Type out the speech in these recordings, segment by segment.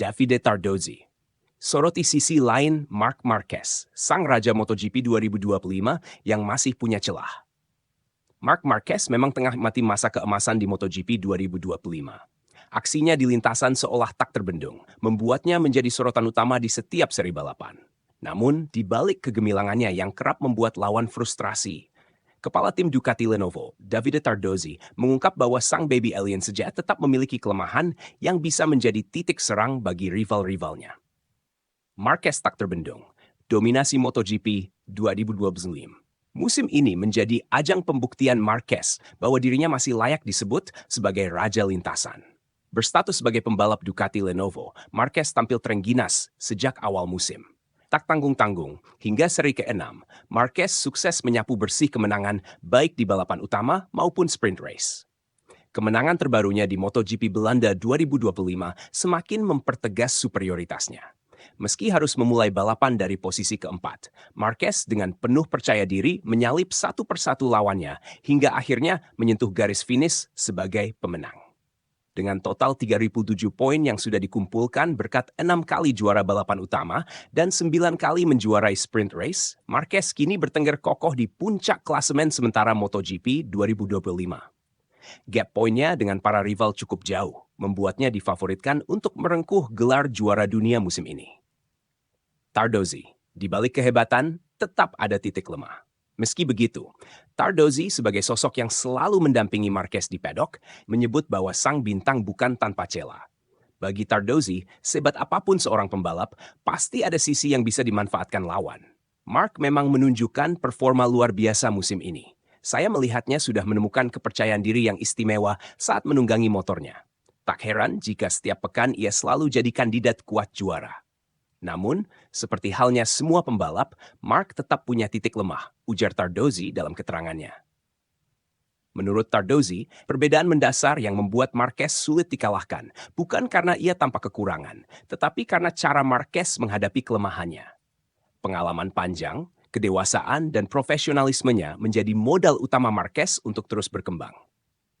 Davide Tardozzi. Soroti sisi lain Marc Marquez, sang raja MotoGP 2025 yang masih punya celah. Marc Marquez memang tengah mati masa keemasan di MotoGP 2025. Aksinya di lintasan seolah tak terbendung, membuatnya menjadi sorotan utama di setiap seri balapan. Namun, di balik kegemilangannya yang kerap membuat lawan frustrasi, Kepala tim Ducati Lenovo, Davide Tardozzi, mengungkap bahwa sang baby alien sejak tetap memiliki kelemahan yang bisa menjadi titik serang bagi rival-rivalnya. Marquez tak terbendung. Dominasi MotoGP 2025. Musim ini menjadi ajang pembuktian Marquez bahwa dirinya masih layak disebut sebagai raja lintasan. Berstatus sebagai pembalap Ducati Lenovo, Marquez tampil terengginas sejak awal musim. Tak tanggung-tanggung, hingga seri ke-6, Marquez sukses menyapu bersih kemenangan baik di balapan utama maupun sprint race. Kemenangan terbarunya di MotoGP Belanda 2025 semakin mempertegas superioritasnya. Meski harus memulai balapan dari posisi keempat, Marquez dengan penuh percaya diri menyalip satu persatu lawannya hingga akhirnya menyentuh garis finish sebagai pemenang. Dengan total 3.007 poin yang sudah dikumpulkan berkat 6 kali juara balapan utama dan 9 kali menjuarai sprint race, Marquez kini bertengger kokoh di puncak klasemen sementara MotoGP 2025. Gap poinnya dengan para rival cukup jauh, membuatnya difavoritkan untuk merengkuh gelar juara dunia musim ini. Tardozzi, di balik kehebatan, tetap ada titik lemah. Meski begitu, Tardozzi sebagai sosok yang selalu mendampingi Marquez di paddock menyebut bahwa sang bintang bukan tanpa celah. Bagi Tardozzi, sebat apapun seorang pembalap, pasti ada sisi yang bisa dimanfaatkan lawan. Marc memang menunjukkan performa luar biasa musim ini. Saya melihatnya sudah menemukan kepercayaan diri yang istimewa saat menunggangi motornya. Tak heran jika setiap pekan ia selalu jadi kandidat kuat juara. Namun, seperti halnya semua pembalap, Marc tetap punya titik lemah, ujar Tardozzi dalam keterangannya. Menurut Tardozzi, perbedaan mendasar yang membuat Marquez sulit dikalahkan bukan karena ia tanpa kekurangan, tetapi karena cara Marquez menghadapi kelemahannya. Pengalaman panjang, kedewasaan, dan profesionalismenya menjadi modal utama Marquez untuk terus berkembang.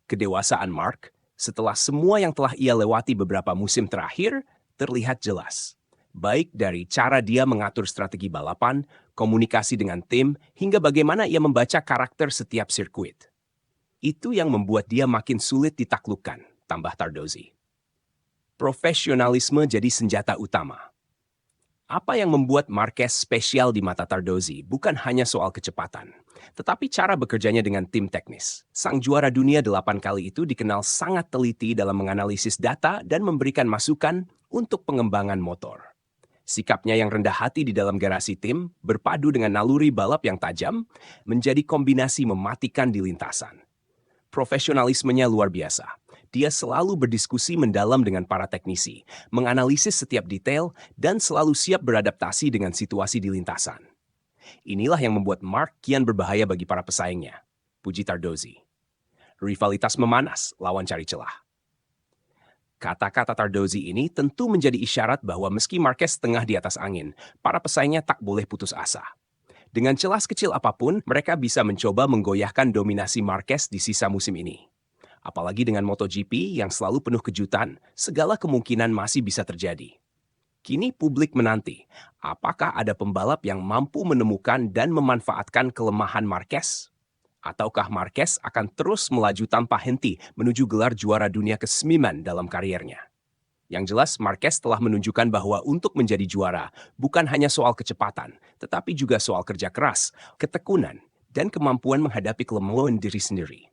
Kedewasaan Marc, setelah semua yang telah ia lewati beberapa musim terakhir, terlihat jelas. Baik dari cara dia mengatur strategi balapan, komunikasi dengan tim, hingga bagaimana ia membaca karakter setiap sirkuit. Itu yang membuat dia makin sulit ditaklukkan, tambah Tardozzi. Profesionalisme jadi senjata utama. Apa yang membuat Marquez spesial di mata Tardozzi bukan hanya soal kecepatan, tetapi cara bekerjanya dengan tim teknis. Sang juara dunia 8 kali itu dikenal sangat teliti dalam menganalisis data dan memberikan masukan untuk pengembangan motor. Sikapnya yang rendah hati di dalam garasi tim, berpadu dengan naluri balap yang tajam, menjadi kombinasi mematikan di lintasan. Profesionalismenya luar biasa. Dia selalu berdiskusi mendalam dengan para teknisi, menganalisis setiap detail, dan selalu siap beradaptasi dengan situasi di lintasan. Inilah yang membuat Marc kian berbahaya bagi para pesaingnya, puji Tardozzi. Rivalitas memanas, lawan cari celah. Kata-kata Tardozzi ini tentu menjadi isyarat bahwa meski Marquez tengah di atas angin, para pesaingnya tak boleh putus asa. Dengan celah kecil apapun, mereka bisa mencoba menggoyahkan dominasi Marquez di sisa musim ini. Apalagi dengan MotoGP yang selalu penuh kejutan, segala kemungkinan masih bisa terjadi. Kini publik menanti, apakah ada pembalap yang mampu menemukan dan memanfaatkan kelemahan Marquez? Ataukah Marquez akan terus melaju tanpa henti menuju gelar juara dunia ke-9 dalam kariernya? Yang jelas, Marquez telah menunjukkan bahwa untuk menjadi juara bukan hanya soal kecepatan, tetapi juga soal kerja keras, ketekunan, dan kemampuan menghadapi kelemahan diri sendiri.